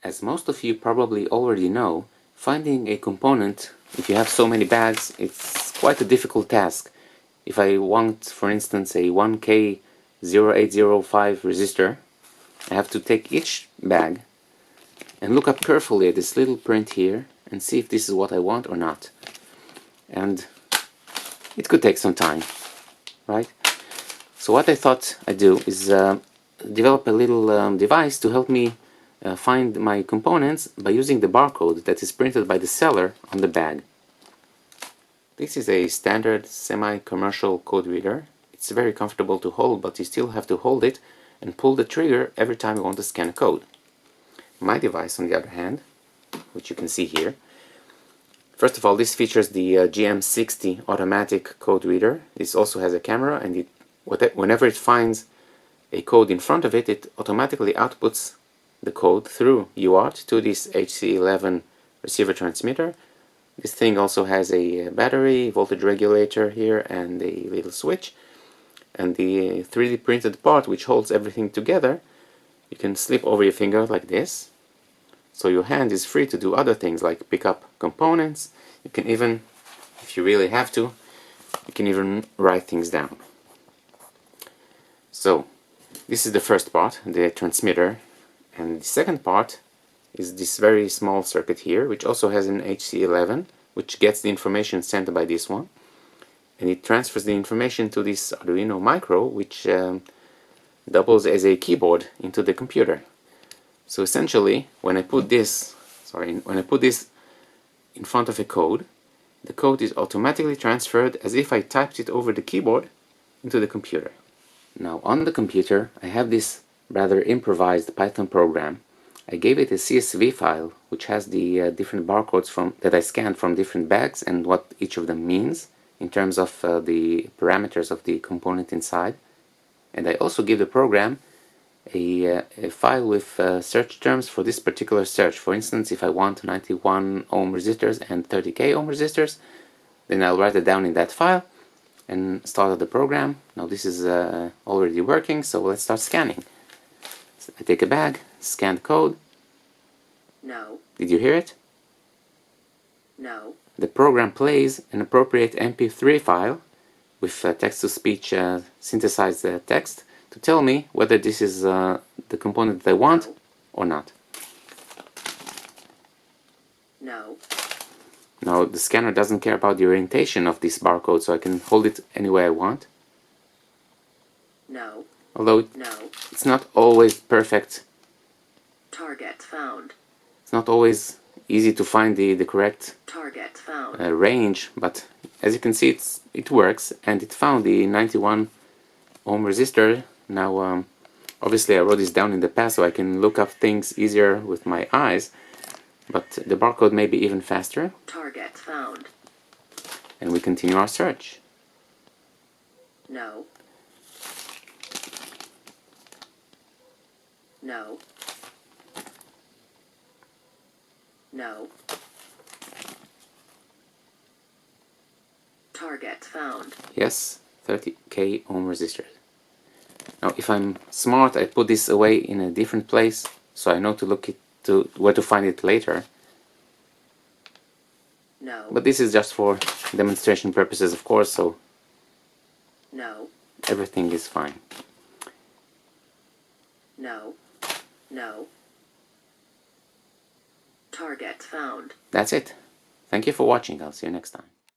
As most of you probably already know, finding a component, if you have so many bags, it's quite a difficult task. If I want, for instance, a 1K0805 resistor, I have to take each bag and look up carefully at this little print here and see if this is what I want or not. And it could take some time, right? So what I thought I'd do is develop a little device to help me find my components by using the barcode that is printed by the seller on the bag. This is a standard semi-commercial code reader. It's very comfortable to hold, but you still have to hold it and pull the trigger every time you want to scan a code. My device, on the other hand, which you can see here, first of all, this features the GM60 automatic code reader. This also has a camera, and whenever it finds a code in front of it, it automatically outputs the code through UART to this HC11 receiver transmitter. This thing also has a battery, voltage regulator here, and a little switch. And the 3D printed part, which holds everything together, you can slip over your finger like this. So your hand is free to do other things like pick up components. You can even, if you really have to, you can even write things down. So this is the first part, the transmitter. And the second part is this very small circuit here, which also has an HC11, which gets the information sent by this one. And it transfers the information to this Arduino Micro, which doubles as a keyboard into the computer. So essentially, when I put this in front of a code, the code is automatically transferred as if I typed it over the keyboard into the computer. Now on the computer, I have this rather improvised Python program. I gave it a CSV file which has the different barcodes that I scanned from different bags and what each of them means in terms of the parameters of the component inside. And I also give the program a file with search terms for this particular search. For instance, if I want 91 ohm resistors and 30k ohm resistors, then I'll write it down in that file and start the program. Now this is already working, so let's start scanning. So I take a bag, scan the code. No. Did you hear it? No. The program plays an appropriate MP3 file with text-to-speech synthesized text to tell me whether this is the component that I want or not. No. Now the scanner doesn't care about the orientation of this barcode, so I can hold it any way I want. No. Although No. it's not always perfect. Target found. It's not always easy to find the correct Target found. range, but as you can see, it works, and it found the 91 ohm resistor. Now obviously I wrote this down in the past so I can look up things easier with my eyes, but the barcode may be even faster. Target found. And we continue our search. No. No. No. Target found. Yes, 30k ohm resistors. Now if I'm smart, I put this away in a different place so I know where to find it later. No. But this is just for demonstration purposes, of course, so No. everything is fine. No. No. Target found. That's it. Thank you for watching. I'll see you next time.